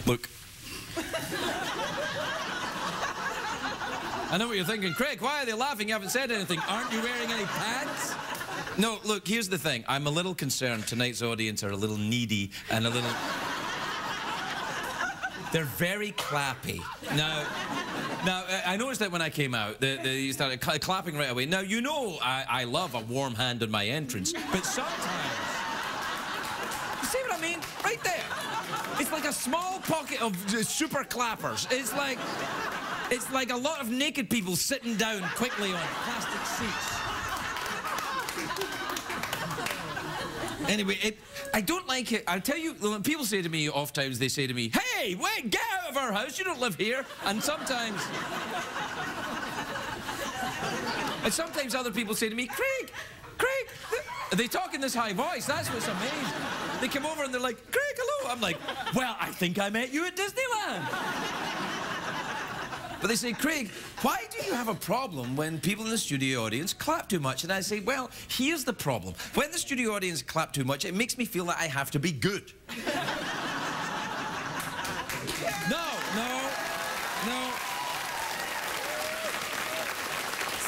Look. I know what you're thinking. Craig, why are they laughing? You haven't said anything. Aren't you wearing any pants? No, look, here's the thing. I'm a little concerned tonight's audience are a little needy and a little... They're very clappy. Now, I noticed that when I came out, they started clapping right away. Now, you know I love a warm hand on my entrance, but sometimes... You see what I mean? Right there. It's like a small pocket of super clappers. It's like a lot of naked people sitting down quickly on plastic seats. Anyway, I don't like it. I'll tell you, when people say to me, oftentimes they say to me, hey, wait, get out of our house, you don't live here. And sometimes other people say to me, Craig, they talk in this high voice, that's what's amazing. They come over and they're like, Craig, hello. I'm like, well, I think I met you at Disneyland. But they say, Craig, why do you have a problem when people in the studio audience clap too much? And I say, well, here's the problem. When the studio audience clap too much, it makes me feel that I have to be good. No.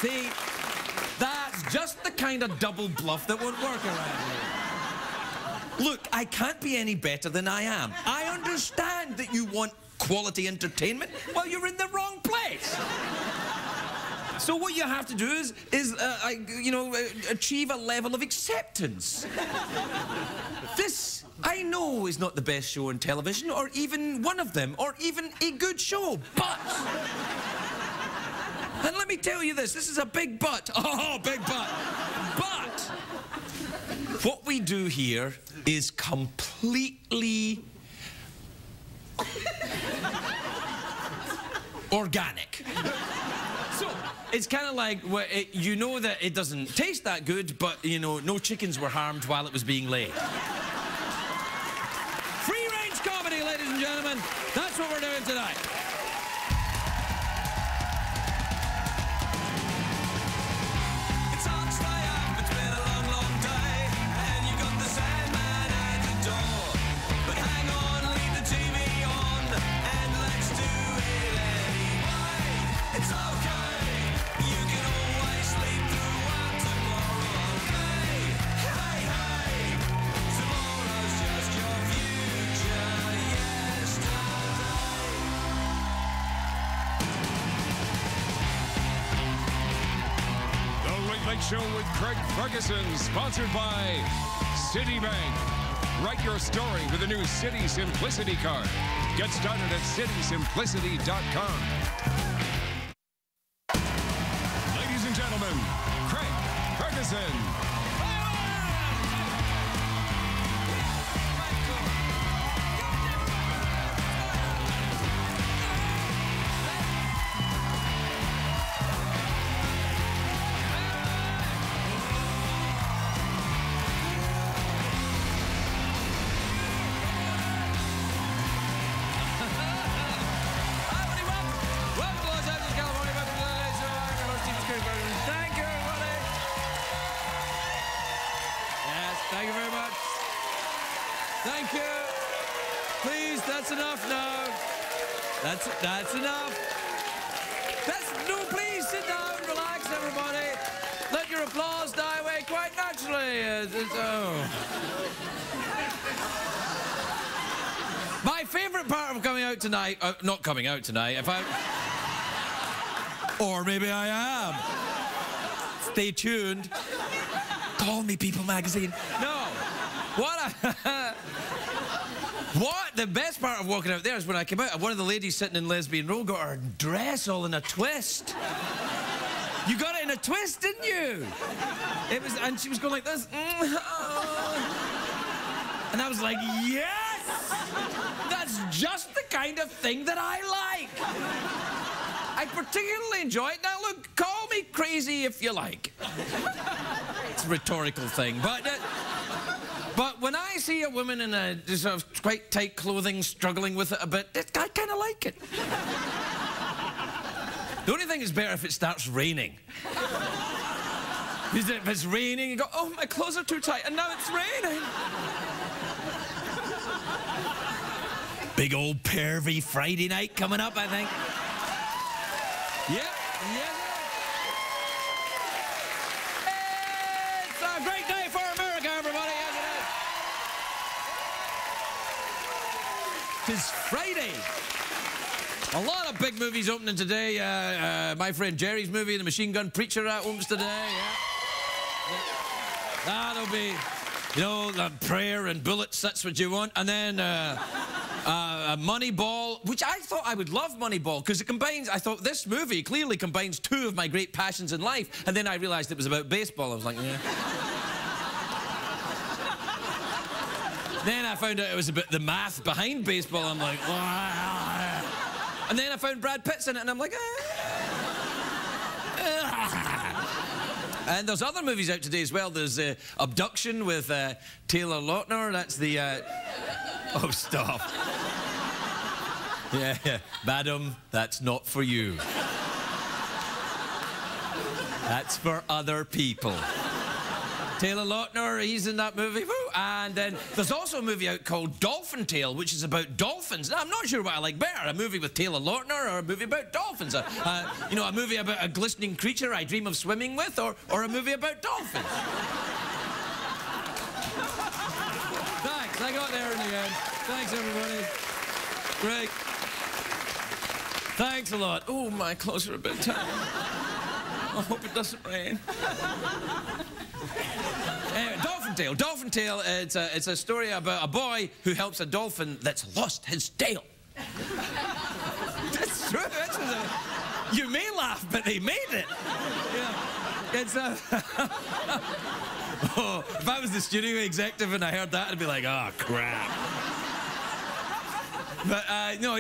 See, that's just the kind of double bluff that won't work around here. Look, I can't be any better than I am. I understand that you want quality entertainment while you're in the wrong place. So what you have to do is achieve a level of acceptance. This, I know, is not the best show on television, or even one of them, or even a good show, but... And let me tell you this is a big but. Oh, big but. But what we do here is completely organic. So it's kind of like, you know that it doesn't taste that good, but, you know, no chickens were harmed while it was being laid. Free-range comedy, ladies and gentlemen. That's what we're doing tonight. Show with Craig Ferguson, sponsored by Citibank. Write your story with the new City Simplicity card. Get started at citysimplicity.com. Ladies and gentlemen, Craig Ferguson. Thank you very much. Thank you. Please, that's enough now. That's enough. No, please, sit down, relax, everybody. Let your applause die away quite naturally. My favourite part of coming out tonight, not coming out tonight, or maybe I am. Stay tuned. Call me People magazine. No. The best part of walking out there is when I came out, one of the ladies sitting in lesbian row got her dress all in a twist. You got it in a twist, didn't you? And she was going like this. And I was like, yes! That's just the kind of thing that I like. I particularly enjoy it. Now, look, call me crazy if you like. It's a rhetorical thing, but when I see a woman in a sort of quite tight clothing struggling with it a bit, I kind of like it. The only thing is better if it starts raining. Because if it's raining, you go, oh, my clothes are too tight, and now it's raining. Big old pervy Friday night coming up, I think. Yep, yes. It's a great day for America, everybody, yes it is. 'Tis Friday. A lot of big movies opening today. My friend Jerry's movie, The Machine Gun Preacher, opens today. Yeah. That'll be, you know, prayer and bullets, that's what you want. And then Moneyball, which I thought I would love Moneyball, because it combines, I thought this movie clearly combines two of my great passions in life. And then I realized it was about baseball. I was like, yeah. Then I found out it was about the math behind baseball. I'm like, wow. And then I found Brad Pitt's in it, and I'm like, And there's other movies out today as well. There's Abduction with Taylor Lautner. That's the... Oh, stop. Yeah. Madam, that's not for you. That's for other people. Taylor Lautner, he's in that movie. Woo! And then there's also a movie out called Dolphin Tale, which is about dolphins. Now, I'm not sure what I like better, a movie with Taylor Lautner or a movie about dolphins. You know, a movie about a glistening creature I dream of swimming with, or a movie about dolphins. Thanks, I got there in the end. Thanks, everybody. Great. Thanks a lot. Oh, my clothes are a bit tight. I hope it doesn't rain. Dolphin Tale, it's a story about a boy who helps a dolphin that's lost his tail. That's true. You may laugh, but they made it. Yeah. It's oh, if I was the studio executive and I heard that, I'd be like, oh, crap. But no,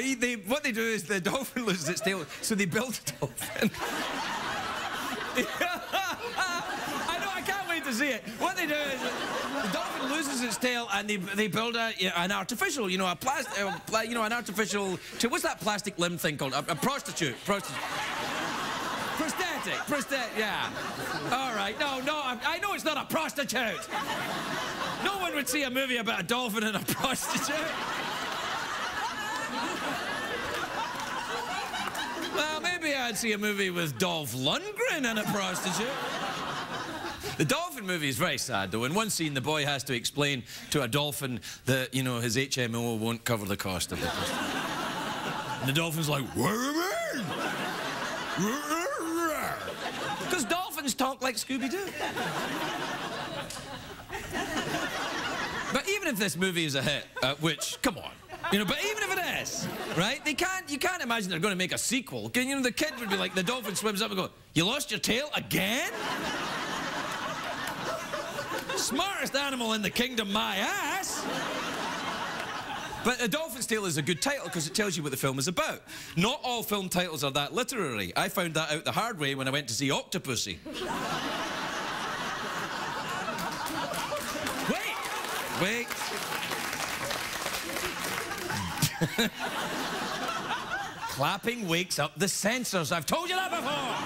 what they do is the dolphin loses its tail, so they build a dolphin. To see it. What they do is the dolphin loses its tail and they build an artificial, you know, an artificial, what's that plastic limb thing called? A prostitute. Prosthetic, yeah. All right, no, I know it's not a prostitute. No one would see a movie about a dolphin and a prostitute. Well, maybe I'd see a movie with Dolph Lundgren and a prostitute. The dolphin movie is very sad, though. In one scene, the boy has to explain to a dolphin that, you know, his HMO won't cover the cost of it. And the dolphin's like, what do you mean? Because dolphins talk like Scooby-Doo. But even if this movie is a hit, which, come on, you know, but even if it is, right, you can't imagine they're going to make a sequel. You know, the kid would be like, the dolphin swims up and go, you lost your tail again? Smartest animal in the kingdom, my ass. But A Dolphin's Tale is a good title because it tells you what the film is about. Not all film titles are that literary. I found that out the hard way when I went to see Octopussy. Wait. Clapping wakes up the censors. I've told you that before.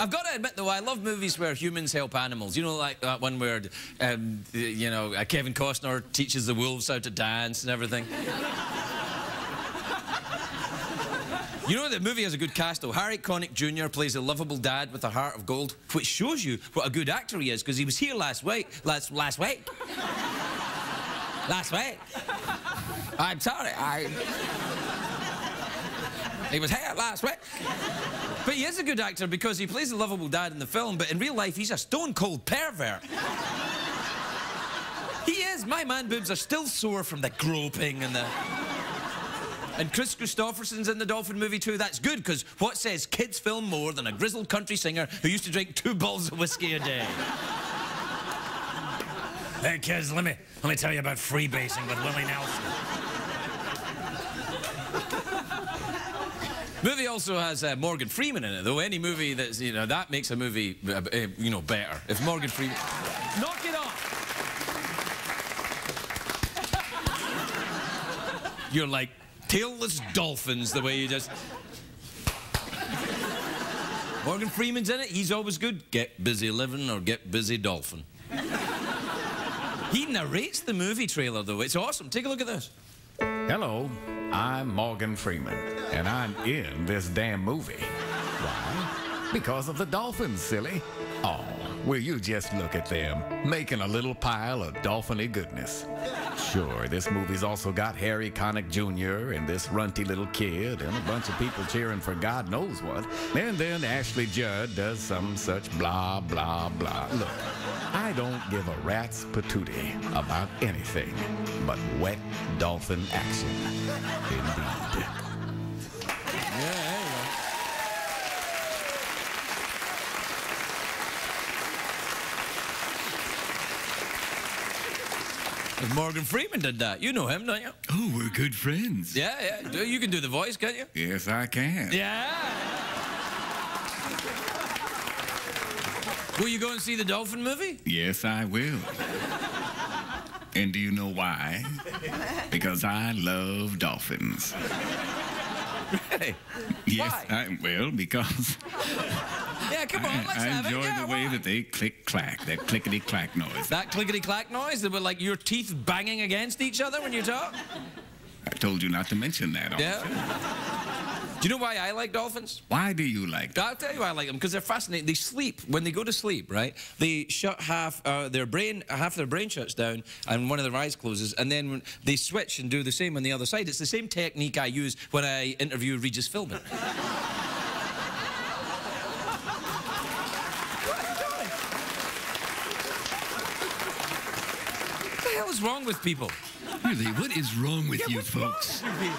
I've got to admit, though, I love movies where humans help animals. You know, like that one where, you know, Kevin Costner teaches the wolves how to dance and everything. You know, the movie has a good cast, though. Harry Connick Jr. plays a lovable dad with a heart of gold, which shows you what a good actor he is, because he was here last week. Last week. I'm sorry, he was here last week. But he is a good actor because he plays a lovable dad in the film, but in real life, he's a stone-cold pervert. He is. My man boobs are still sore from the groping and the... And Chris Christopherson's in the Dolphin movie too. That's good, because what says kids film more than a grizzled country singer who used to drink 2 bowls of whiskey a day? Hey, kids, let me tell you about freebasing with Willie Nelson. Movie also has Morgan Freeman in it, though. Any movie that's, you know, that makes a movie, you know, better. If Morgan Freeman... Knock it off! You're like tailless dolphins, the way you just... Morgan Freeman's in it. He's always good. Get busy living or get busy dolphin. He narrates the movie trailer, though. It's awesome. Take a look at this. Hello, I'm Morgan Freeman, and I'm in this damn movie. Why? Because of the dolphins, silly. Oh, will you just look at them, making a little pile of dolphiny goodness. Sure, this movie's also got Harry Connick Jr. and this runty little kid and a bunch of people cheering for God knows what. And then Ashley Judd does some such blah, blah, blah. Look, I don't give a rat's patootie about anything but wet dolphin action. Indeed. Morgan Freeman did that. You know him, don't you? Oh, we're good friends. Yeah. You can do the voice, can't you? Yes, I can. Yeah. Will you go and see the dolphin movie? Yes, I will. And do you know why? Because I love dolphins. Really? Yes, Why? Because Yeah, come on, let's have it. I enjoy Yeah, the way why? that they click-clack, that clickety-clack noise. That clickety-clack noise? That were like your teeth banging against each other when you talk? I told you not to mention that. Yeah. Do you know why I like dolphins? Why do you like them? I'll tell you why I like them, because they're fascinating. They sleep. When they go to sleep, right, they shut half their brain shuts down, and one of their eyes closes, and then when they switch and do the same on the other side. It's the same technique I use when I interview Regis Philbin. What the hell is wrong with people? Really, what is wrong with you what's wrong folks? with you people?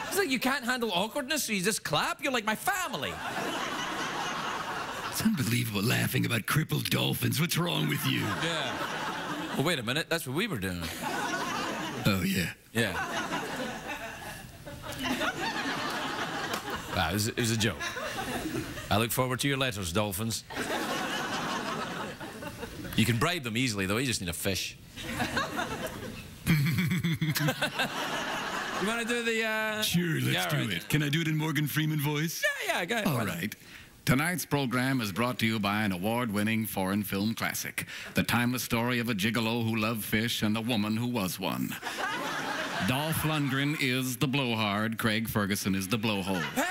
It's like you can't handle awkwardness, so you just clap. You're like my family. It's unbelievable laughing about crippled dolphins. What's wrong with you? Yeah. Well, wait a minute. That's what we were doing. Oh, yeah. Yeah. It was a joke. I look forward to your letters, dolphins. You can bribe them easily, though. You just need a fish. You want to do the... Sure, let's do it. Can I do it in Morgan Freeman voice? Yeah, go ahead. All right. Tonight's program is brought to you by an award-winning foreign film classic, the timeless story of a gigolo who loved fish and a woman who was one. Dolph Lundgren is the blowhard, Craig Ferguson is the blowhole. Hey!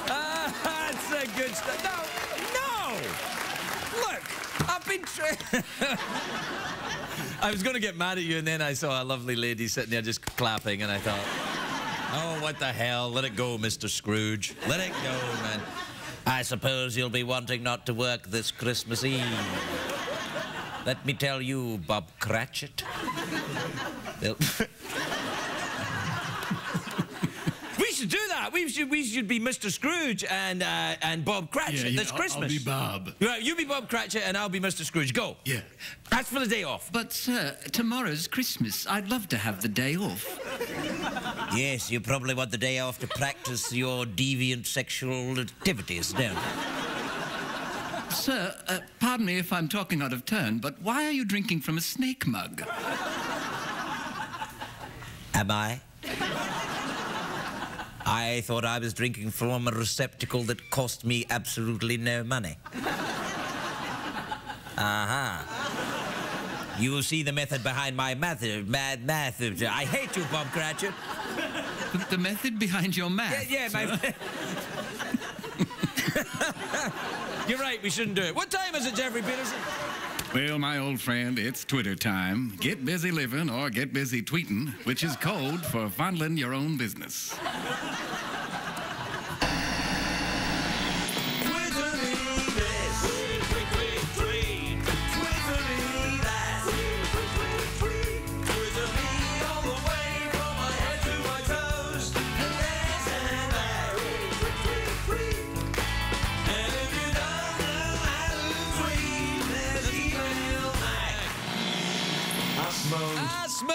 That's a good stuff. No! Look, I've been I was going to get mad at you, and then I saw a lovely lady sitting there just clapping, and I thought, oh, what the hell? Let it go, Mr. Scrooge. Let it go, man. I suppose you'll be wanting not to work this Christmas Eve. Let me tell you, Bob Cratchit. We should do that. We should be Mr. Scrooge and Bob Cratchit this Christmas. I'll be Bob. Right, you be Bob Cratchit and I'll be Mr. Scrooge. Go. Yeah. That's for the day off. But, sir, tomorrow's Christmas. I'd love to have the day off. Yes, you probably want the day off to practice your deviant sexual activities, don't you? Sir, pardon me if I'm talking out of turn, but why are you drinking from a snake mug? Am I? I thought I was drinking from a receptacle that cost me absolutely no money. Aha. You will see the method behind my method. I hate you, Bob Cratchit. The method behind your math? Yeah, my... You're right, we shouldn't do it. What time is it, Jeffrey Peterson? Well, my old friend, it's Twitter time. Get busy living or get busy tweeting, which is code for fondling your own business. Asthma!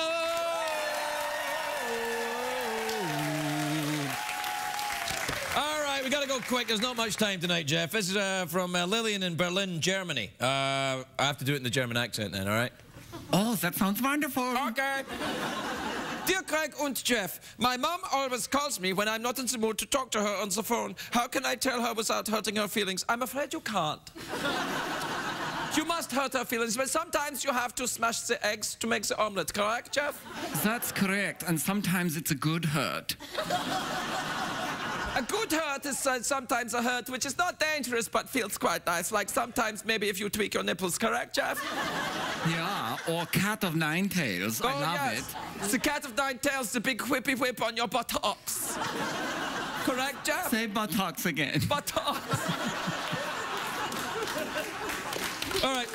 All right, we got to go quick. There's not much time tonight, Jeff. This is from Lillian in Berlin, Germany. I have to do it in the German accent then, all right? Oh, that sounds wonderful. Okay. Dear Craig and Jeff, my mum always calls me when I'm not in the mood to talk to her on the phone. How can I tell her without hurting her feelings? I'm afraid you can't. You must hurt her feelings, but sometimes you have to smash the eggs to make the omelette, correct, Jeff? That's correct, and sometimes it's a good hurt. A good hurt is sometimes a hurt which is not dangerous but feels quite nice, like sometimes maybe if you tweak your nipples, correct, Jeff? Yeah, or cat of nine tails. I love yes. it. It's the cat of nine tails, the big whippy whip on your buttocks. Correct, Jeff? Say buttocks again. Buttocks. All right,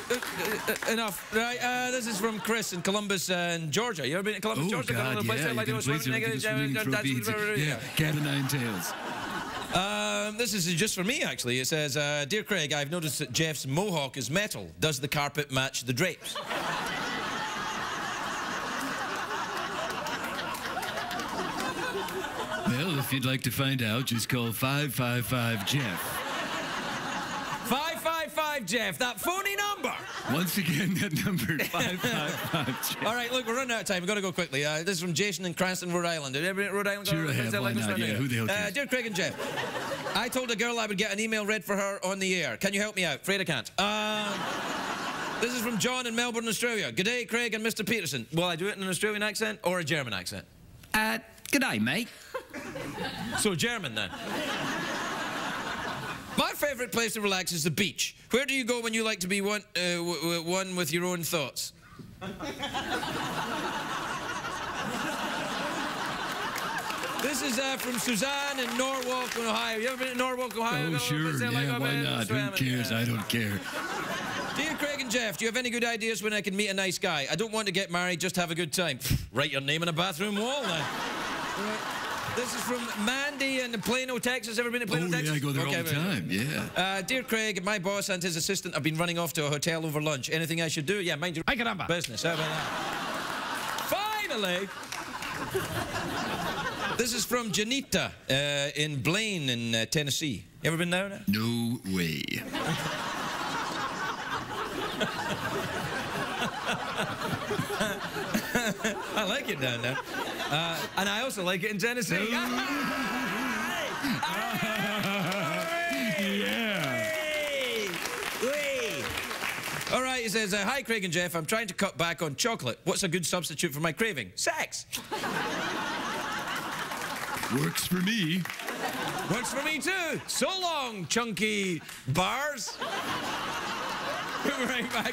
enough. Right, this is from Chris in Columbus, Georgia. You ever been to Columbus, Georgia? God, yeah. Yeah, cat of nine tails. This is just for me, actually. It says, Dear Craig, I've noticed that Jeff's mohawk is metal. Does the carpet match the drapes? Well, if you'd like to find out, just call 555-JEFF. 555 Jeff, that phony number. Once again, that number, 555-JEFF. All right, look, we're running out of time. We've got to go quickly. This is from Jason in Cranston, Rhode Island. Have you ever been to Rhode Island? Sure I have, why not? Yeah, who the hell cares? Dear Craig and Jeff, I told a girl I would get an email read for her on the air. Can you help me out? Afraid I can't. This is from John in Melbourne, Australia. Good day, Craig and Mr. Peterson. Will I do it in an Australian accent or a German accent? G'day, mate. So German, then. My favourite place to relax is the beach. Where do you go when you like to be one with your own thoughts? This is from Suzanne in Norwalk, Ohio. You ever been to Norwalk, Ohio? Oh, sure, yeah, why not? Who cares? I don't care. Dear Craig and Jeff, do you have any good ideas when I can meet a nice guy? I don't want to get married, just have a good time. Write your name on a bathroom wall, then. This is from Mandy in Plano, Texas. Ever been to Plano, Texas? Yeah, I go there all the time, yeah. Dear Craig, my boss and his assistant have been running off to a hotel over lunch. Anything I should do? Yeah, mind your business. How about that? Finally! This is from Janita in Blaine in Tennessee. You ever been down there? No way. I like it down there. And I also like it in Tennessee. All right, he says, hi, Craig and Jeff. I'm trying to cut back on chocolate. What's a good substitute for my craving? Sex. Works for me. Works for me, too. So long, chunky bars. We'll be right back.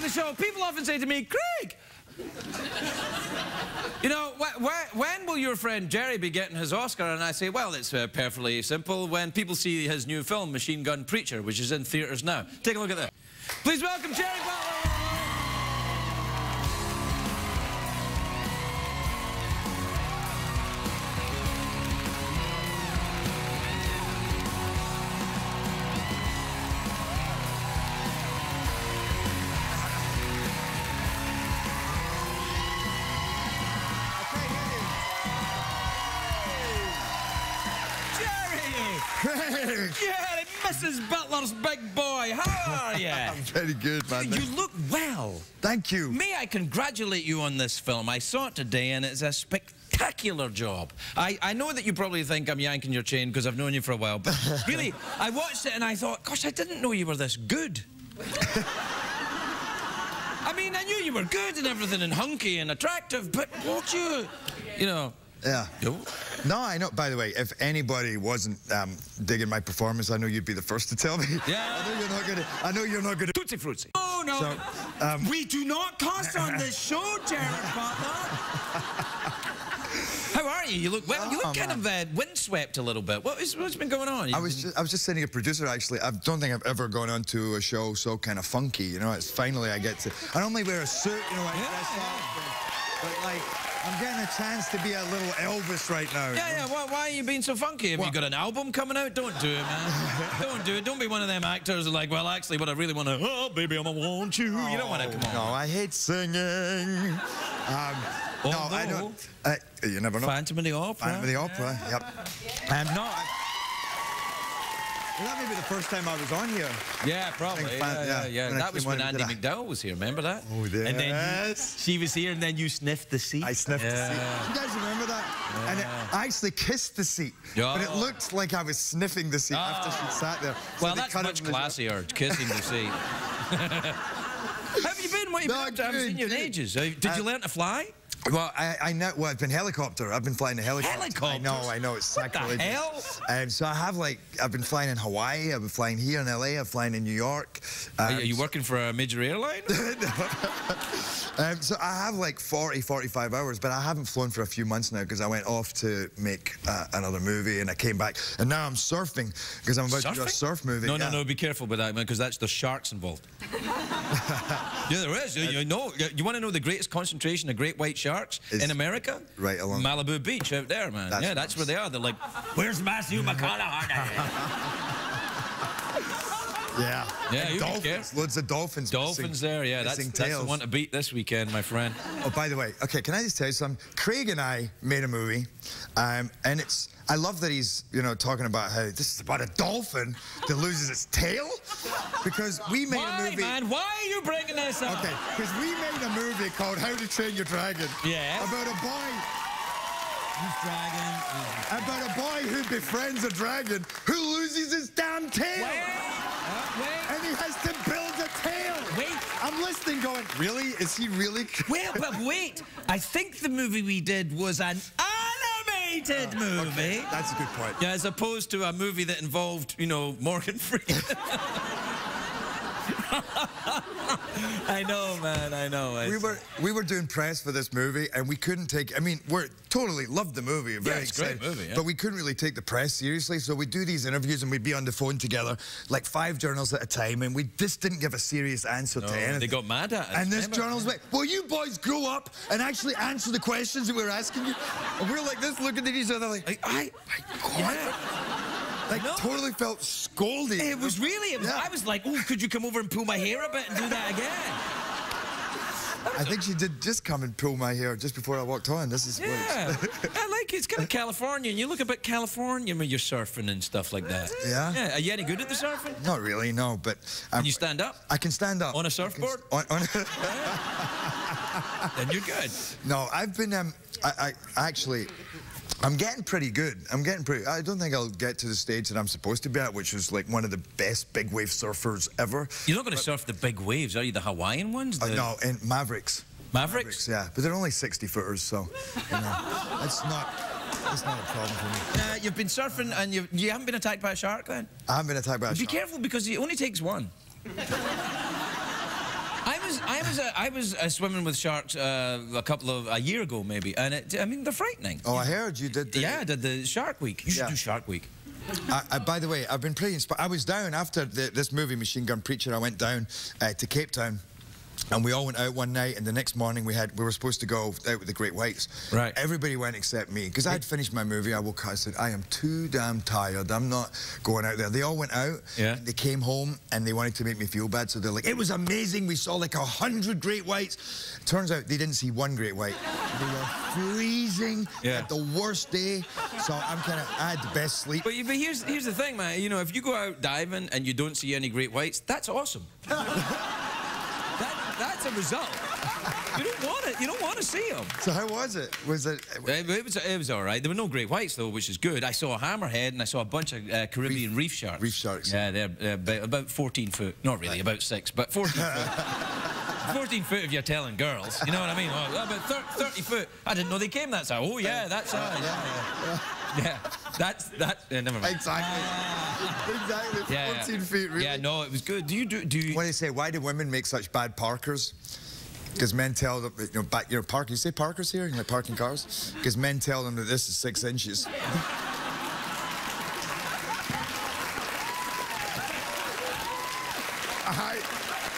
So people often say to me, Craig, you know, when will your friend Jerry be getting his Oscar? And I say, well, it's perfectly simple. When people see his new film, Machine Gun Preacher, which is in theaters now. Take a look at this. Please welcome Gerard Butler. Jerry, Mrs. Butler's big boy, how are you? I'm very good, man. You look well. Thank you. May I congratulate you on this film? I saw it today, and it's a spectacular job. I know that you probably think I'm yanking your chain because I've known you for a while, but really, I watched it and I thought, gosh, I didn't know you were this good. I mean, I knew you were good and everything and hunky and attractive, but won't you know... Yeah. No, I know. By the way, if anybody wasn't digging my performance, I know you'd be the first to tell me. Yeah. I know you're not gonna. Tootsie fruitsy. Oh no. So, we do not cuss on this show, Gerard Butler. How are you? You look well. You look kind of windswept a little bit. What's been going on? I was just saying to a producer, actually, I don't think I've ever gone on to a show so kind of funky. You know, it's finally I get to. I normally wear a suit, you know, I dress up, but like. I'm getting a chance to be a little Elvis right now. Yeah. Why are you being so funky? Have you got an album coming out? Don't do it, man. Don't do it. Don't be one of them actors who are like, well, actually, what I really want to, oh, baby, I want you. You don't want to come on. No, I hate singing. No, I don't. You never know. Phantom of the Opera. Phantom of the Opera, yep. Well, that may be the first time I was on here. Yeah, probably. Yeah. That was when Andy McDowell was here, remember that? Oh, yes. And then she was here, and then you sniffed the seat. I sniffed the seat. You guys remember that? Yeah. And I actually kissed the seat. But it looked like I was sniffing the seat after she sat there. So well, that's much classier, kissing the seat. How have you been? What have you been up to? I haven't seen you in ages. Did you learn to fly? Well, I know. Well, I've been helicopter. I've been flying a helicopter. Helicopters? I know. It's sacrilegious. What the hell? So I have I've been flying in Hawaii. I've been flying here in LA. I'm flying in New York. Are you working for a major airline? So I have 40, 45 hours, but I haven't flown for a few months now because I went off to make another movie and I came back. And now I'm surfing because I'm about to do a surf movie. No, be careful with that, man, because there's sharks involved. Yeah, there is. You want to know the greatest concentration of great white sharks in America? Right along Malibu Beach out there, man. That's where they are. They're like, where's Matthew McConaughey? Yeah, you dolphins. Loads of dolphins. Dolphins there, yeah. That's the one to beat this weekend, my friend. Oh, by the way, okay, can I just tell you something? Craig and I made a movie, and I love that he's, talking about how this is about a dolphin that loses its tail, because we made a movie. Man, why are you bringing this up? Okay, because we made a movie called How to Train Your Dragon. Yeah. About a boy. About a boy who befriends a dragon who loses his damn tail. Wait. And he has to build a tail. Wait. I'm listening going, really? Is he really? Wait. I think the movie we did was an animated movie. Okay. That's a good point. Yeah, as opposed to a movie that involved, Morgan Freeman. I know, man, I know. We were doing press for this movie, and we couldn't take. I mean, we totally loved the movie. Very excited. Great movie, yeah. But we couldn't really take the press seriously, so we'd do these interviews, and we'd be on the phone together, 5 journals at a time, and we just didn't give a serious answer to anything. They got mad at us. And this journal's like, "Will you boys grow up and actually answer the questions that we're asking you?" And we're like this, looking at each other, totally felt scolded. It was really. I was like, "Oh, could you come over and pull my hair a bit and do that again?" I think she did just come and pull my hair just before I walked on. This is I like it. It's kind of California, and you look a bit California when you're surfing and stuff like that. Yeah. Are you any good at the surfing? Not really, no. But can you stand up? I can stand up on a surfboard. Then you're good. No, I've been. I'm getting pretty good. I don't think I'll get to the stage that I'm supposed to be at, which is one of the best big wave surfers ever. You're not going to surf the big waves, are you? The Hawaiian ones? No, and Mavericks. Mavericks? Yeah, but they're only 60-footers, so that's not a problem for me. You've been surfing and you haven't been attacked by a shark then? I haven't been attacked by a shark. Be careful because it only takes one. I was swimming with sharks a year ago maybe, and they're frightening. Oh, I heard you did. I did the Shark Week. You should do Shark Week. By the way, I've been pretty inspired. I was down after this movie, Machine Gun Preacher. I went down to Cape Town. And we all went out one night, and the next morning we were supposed to go out with the Great Whites. Right. Everybody went except me, because I had finished my movie. I woke up, I said, I am too damn tired. I'm not going out there. They all went out. Yeah. They came home, and they wanted to make me feel bad. So they're like, it was amazing. We saw 100 Great Whites. Turns out they didn't see one Great White. They were freezing at the worst day. So I had the best sleep. But here's the thing, man. If you go out diving and you don't see any Great Whites, that's awesome. That's a result. You don't want it. You don't want to see them. So how was it? Was it? It was all right. There were no great whites though, which is good. I saw a hammerhead and I saw a bunch of Caribbean reef sharks. Reef sharks. Yeah, they're about 14 foot. Not really, about 6, but 14 foot. 14 foot if you're telling girls. You know what I mean? Oh, about 30 foot. I didn't know they came that size. Oh yeah, that size. Yeah. That's never mind. Exactly. 14 feet, really. Yeah, no, it was good. Do you? What do you say? Why do women make such bad parkers? Because men tell them, you say parkers here? Parking cars? Because men tell them that this is 6 inches.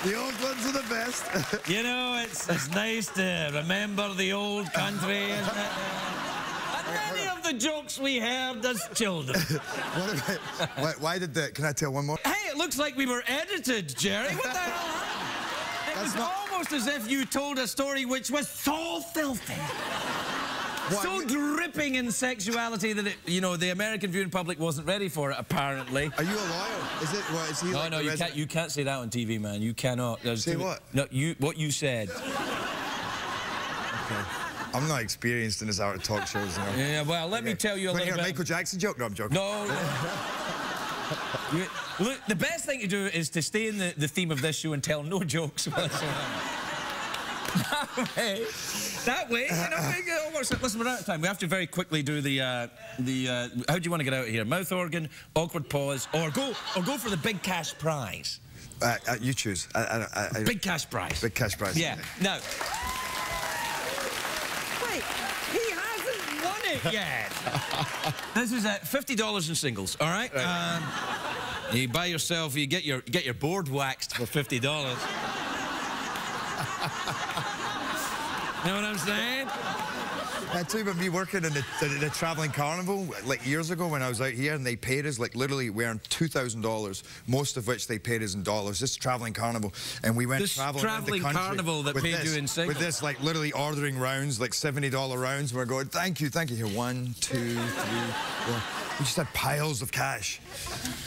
The old ones are the best. You know, it's nice to remember the old country, isn't it? And many of the jokes we heard as children. Why did the... Can I tell one more? Hey, it looks like we were edited, Jerry. What the hell happened? It was almost as if you told a story which was so filthy. So dripping in sexuality that, the American viewing public wasn't ready for it, apparently. Are you a lawyer? Is it? What, is he No, you can't say that on TV, man. You cannot. Say what? No, what you said. Okay. I'm not experienced in this art of talk shows, you know. Yeah, well, let me tell you a little bit. Michael Jackson joke? No, I'm joking. No. Look, the best thing to do is to stay in the theme of this show and tell no jokes whatsoever. That way, listen, we're out of time. We have to very quickly do the how do you want to get out of here? Mouth organ, awkward pause, or go for the big cash prize? You choose. Big cash prize. Big cash prize. Yeah. No. Wait, he hasn't won it yet. This is $50 in singles. All right. You buy yourself. You get your board waxed for $50. Know what I'm saying? I tell you about me working in the travelling carnival, like years ago when I was out here, and they paid us, like literally we earned $2,000, most of which they paid us in dollars. This travelling carnival, and we went travelling around the country carnival that paid you in singles. With this, like literally ordering rounds, like $70 rounds, and we're going, thank you. Here, 1, 2, 3, 4. We just had piles of cash,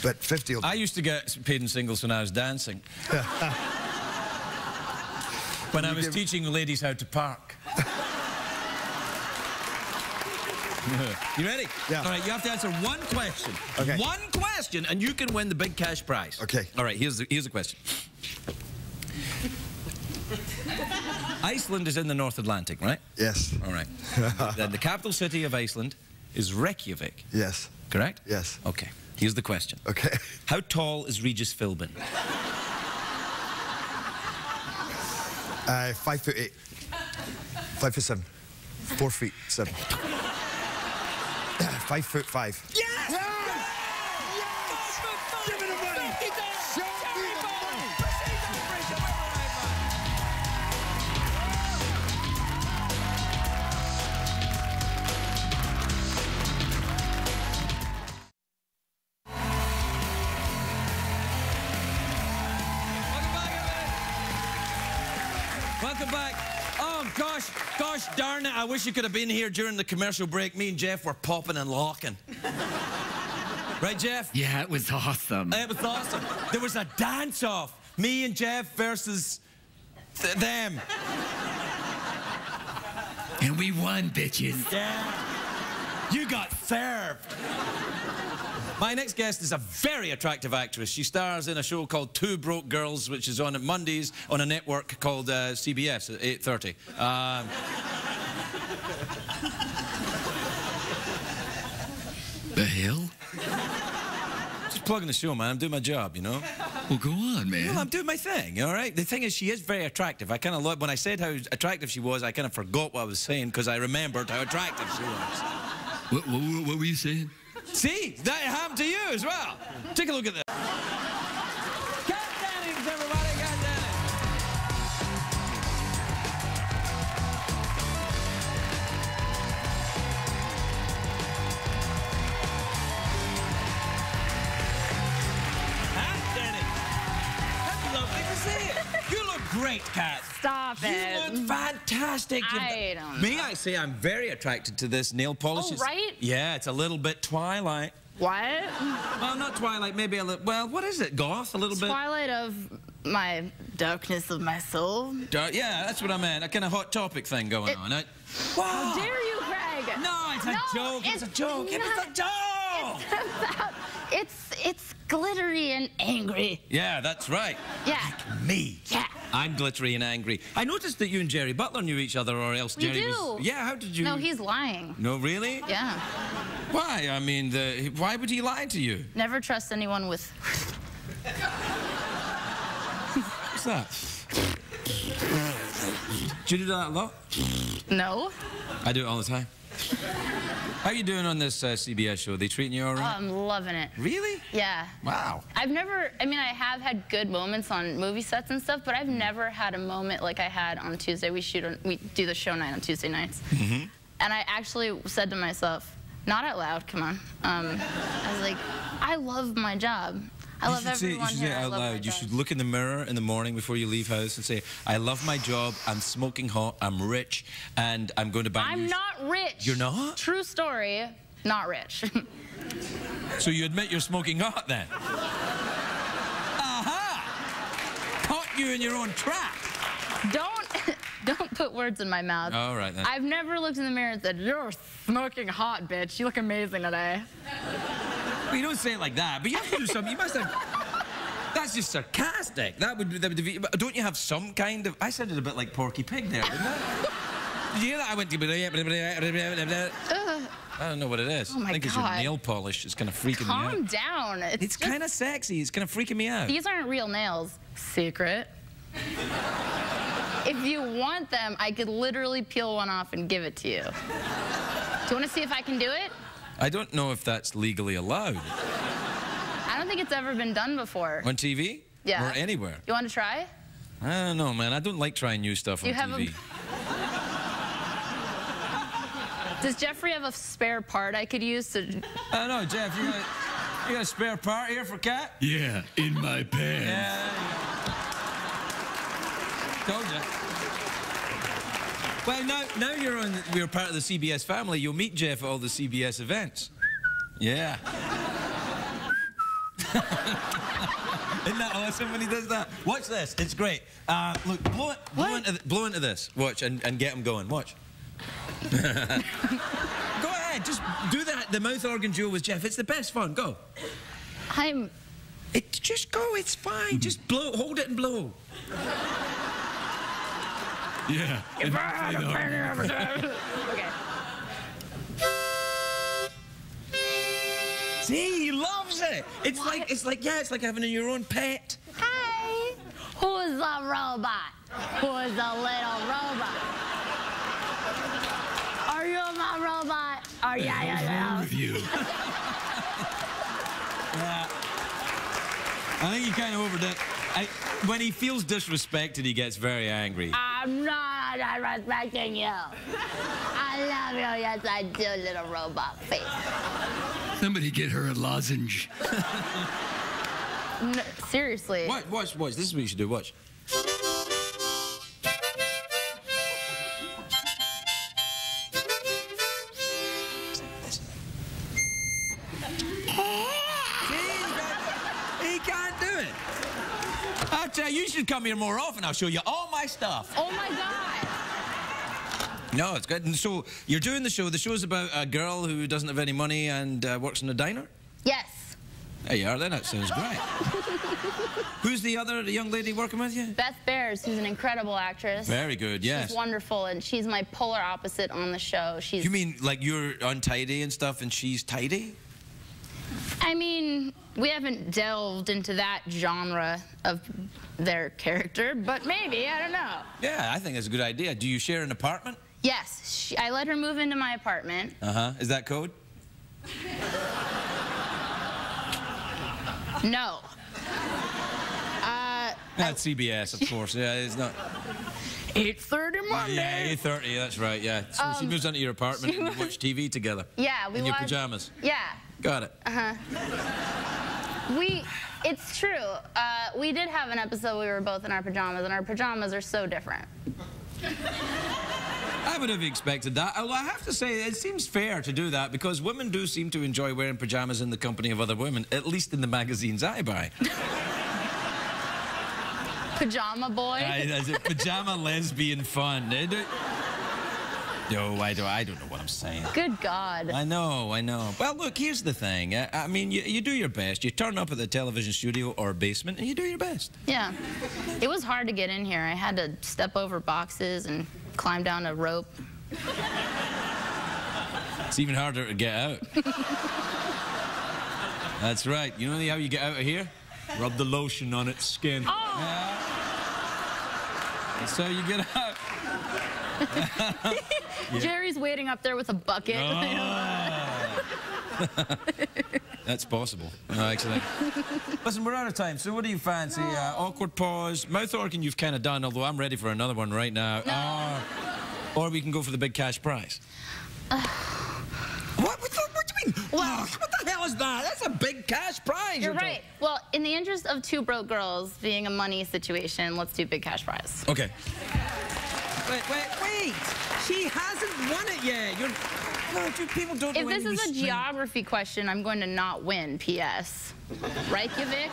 but 50. I used to get paid in singles when I was dancing. When I was teaching ladies how to park. You ready? Yeah. All right, you have to answer one question. Okay. One question, and you can win the big cash prize. Okay. All right, here's the question. Iceland is in the North Atlantic, right? Yes. All right. Then the capital city of Iceland is Reykjavik. Yes. Correct? Yes. Okay. Here's the question. Okay. How tall is Regis Philbin? 5'8". 5'7". 4'7". 5'5". Yes! Yes! Give me the money! Show me the money! Welcome back. Oh, gosh darn it. I wish you could have been here during the commercial break. Me and Jeff were popping and locking. Right, Jeff? Yeah, it was awesome. It was awesome. There was a dance-off. Me and Jeff versus them. And we won, bitches. Yeah. You got served. My next guest is a very attractive actress. She stars in a show called Two Broke Girls, which is on at Mondays on a network called CBS at 8:30. The hell? Just plugging the show, man. I'm doing my job, you know? Well, go on, man. Well, I'm doing my thing, all right? The thing is, she is very attractive. I kind of when I said how attractive she was, I kind of forgot what I was saying because I remembered how attractive she was. What were you saying? See, that happened to you as well. Take a look at this. Cat Dennings, everybody, Cat Dennings. Cat Dennings. That's lovely to see you. You look great, Cat. Stop it. You look fantastic. I don't May I say I'm very attracted to this nail polish. Oh, right? Yeah, it's a little bit Twilight. What? Well, not Twilight, maybe a little... Well, what is it, Goth? A little bit... Twilight of my darkness of my soul. Yeah, that's what I meant. A kind of hot topic thing going on. How dare you, Craig? No, it's a joke. It's a joke. It was a joke. It's glittery and angry. Yeah, that's right. Yeah. Like me. Yeah. I'm glittery and angry. I noticed that you and Jerry Butler knew each other, or else Jerry was... Yeah, how did you... No, he's lying. No, really? Yeah. Why? I mean, why would he lie to you? Never trust anyone with... What's that? Do you do that a lot? No. I do it all the time. How you doing on this CBS show? Are they treating you all right? Oh, I'm loving it. Really? Yeah. Wow. I've never, I mean, I have had good moments on movie sets and stuff, but I've never had a moment like I had on Tuesday. We do the show night on Tuesday nights. Mm-hmm. And I actually said to myself, not out loud, come on. I was like, I love my job. I love everyone you should here. say it out loud. You should look in the mirror in the morning before you leave house and say, I love my job, I'm smoking hot, I'm rich, and I'm going to buy I'm not rich. You're not? True story, not rich. So you admit you're smoking hot then? Aha! Caught you in your own trap. Don't put words in my mouth. All right, then. I've never looked in the mirror and said, you're smoking hot, bitch. You look amazing today. Well, you don't say it like that, but you have to do something. You must have... That's just sarcastic. That would be... Don't you have some kind of... I said it a bit like Porky Pig there, didn't I? Did you hear that? I went to... I don't know what it is. Oh, my I think God. it's your nail polish. It's kind of freaking me out. Calm down. It's kind of sexy. It's kind of freaking me out. These aren't real nails. Secret. If you want them, I could literally peel one off and give it to you. Do you want to see if I can do it? I don't know if that's legally allowed. I don't think it's ever been done before. On TV? Yeah. Or anywhere? You want to try? I don't know, man. I don't like trying new stuff on TV. Does Jeffrey have a spare part I could use to... I don't know, Jeff. You got a spare part here for Kat? Yeah, in my pants. Yeah. Told you. Well, now you're part of the CBS family. You'll meet Jeff at all the CBS events. Yeah. Isn't that awesome when he does that? Watch this. It's great. Look, blow into this. Watch and get him going. Watch. Go ahead. Just do that. The mouth organ duel with Jeff. It's the best fun. Go. Just go. It's fine. Just blow. Hold it and blow. Yeah. Okay. See, he loves it. It's like having your own pet. Hi. Who's a robot? Who's a little robot? Are you my robot? Or What's wrong with you? I think he kind of overdid it. When he feels disrespected, he gets very angry. I'm not disrespecting you. I love you. Yes, I do, little robot face. Somebody get her a lozenge. No, seriously. Watch. This is what you should do. Watch. He can't do it. I'll tell you, you should come here more often. I'll show you all my stuff. Oh, my God. No, it's good. And so you're doing the show. The show's about a girl who doesn't have any money and works in a diner? Yes. There you are, then. That sounds great. Who's the young lady working with you? Beth Bears, who's an incredible actress. Very good, yes. She's wonderful, and she's my polar opposite on the show. You mean like you're untidy and stuff and she's tidy? I mean, we haven't delved into that genre of their character, but maybe, I don't know. Yeah, I think that's a good idea. Do you share an apartment? Yes, I let her move into my apartment. Uh-huh. Is that code? No. That's CBS, of course. Yeah, it's not. 8:30 Monday. Yeah, 8:30. That's right. Yeah. So she moves into your apartment and you watch TV together. Yeah, we in watch. your pajamas. Yeah. Got it. It's true. We did have an episode where we were both in our pajamas, and our pajamas are so different. I would have expected that. Although I have to say, it seems fair to do that because women do seem to enjoy wearing pajamas in the company of other women, at least in the magazines I buy. Pajama boy. Pajama lesbian fun. No, I don't know what I'm saying. Good God. I know. Well, look, here's the thing. I mean, you do your best. You turn up at the television studio or basement, and you do your best. Yeah. It was hard to get in here. I had to step over boxes and climb down a rope. It's even harder to get out. That's right. You know how you get out of here? Rub the lotion on its skin. Oh. Yeah. That's how you get out. Jerry's waiting up there with a bucket. That's possible. Excellent. Listen, we're out of time, so what do you fancy? Awkward pause, mouth organ you've kind of done, although I'm ready for another one right now. No. Or we can go for the big cash prize. What do you mean? Well, what the hell is that? That's a big cash prize. You're right. Well, in the interest of two broke girls being a money situation, let's do big cash prize. Okay. Wait. She hasn't won it yet. People don't know. If this is a geography question, I'm going to not win, P.S. Reykjavik?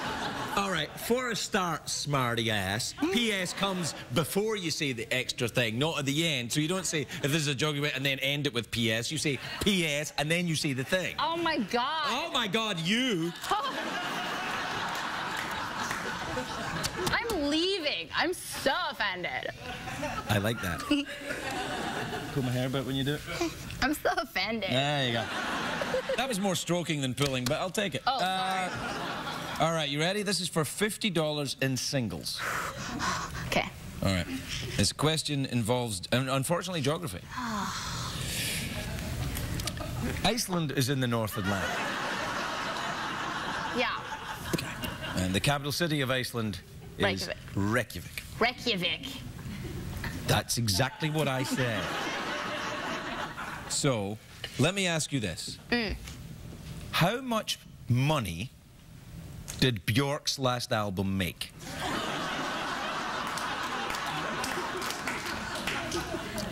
All right, for a start, smarty ass, P.S. comes before you say the extra thing, not at the end. So you don't say, if this is a geography and then end it with P.S. You say P.S. and then you say the thing. Oh, my God. Oh, my God, you. I'm leaving. I'm so offended. I like that. Pull my hair back when you do it. I'm so offended. There you go. That was more stroking than pulling, but I'll take it. Oh, sorry. All right, you ready? This is for $50 in singles. Okay. All right. This question involves, unfortunately, geography. Iceland is in the North Atlantic. Yeah. Okay. And the capital city of Iceland is Reykjavik. Reykjavik. That's exactly what I said. So, let me ask you this. How much money did Bjork's last album make?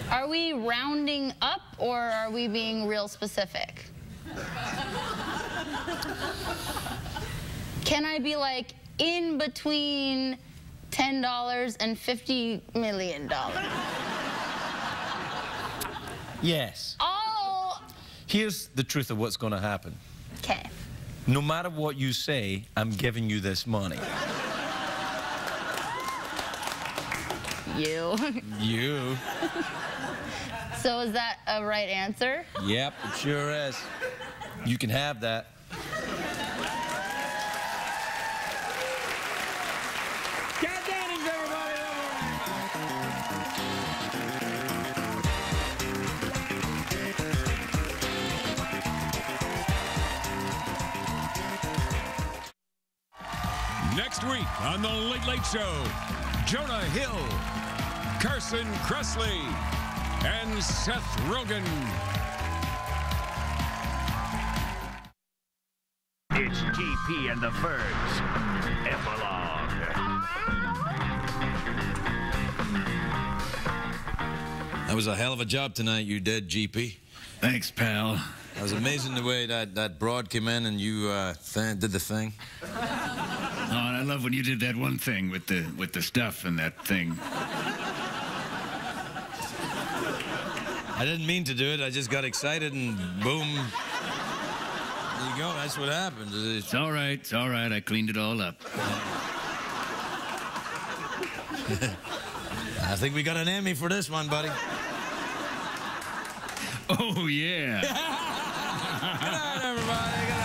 Are we rounding up or are we being real specific? Can I be like in between $10 and $50 million? Yes. Oh! Here's the truth of what's going to happen. Okay. No matter what you say, I'm giving you this money. You. You. So is that a right answer? Yep, it sure is. You can have that. Get Dennings, everybody! Next week on The Late Late Show, Jonah Hill, Carson Kressley, and Seth Rogen. It's GP and the Fergs. Epilogue. That was a hell of a job tonight you did, GP. Thanks, pal. It was amazing the way that broad came in and you did the thing. Oh, and I love when you did that one thing with the stuff and that thing. I didn't mean to do it. I just got excited and boom. There you go. That's what happened. It's all right. It's all right. I cleaned it all up. I think we got an Emmy for this one, buddy. Oh, yeah. Good night, everybody.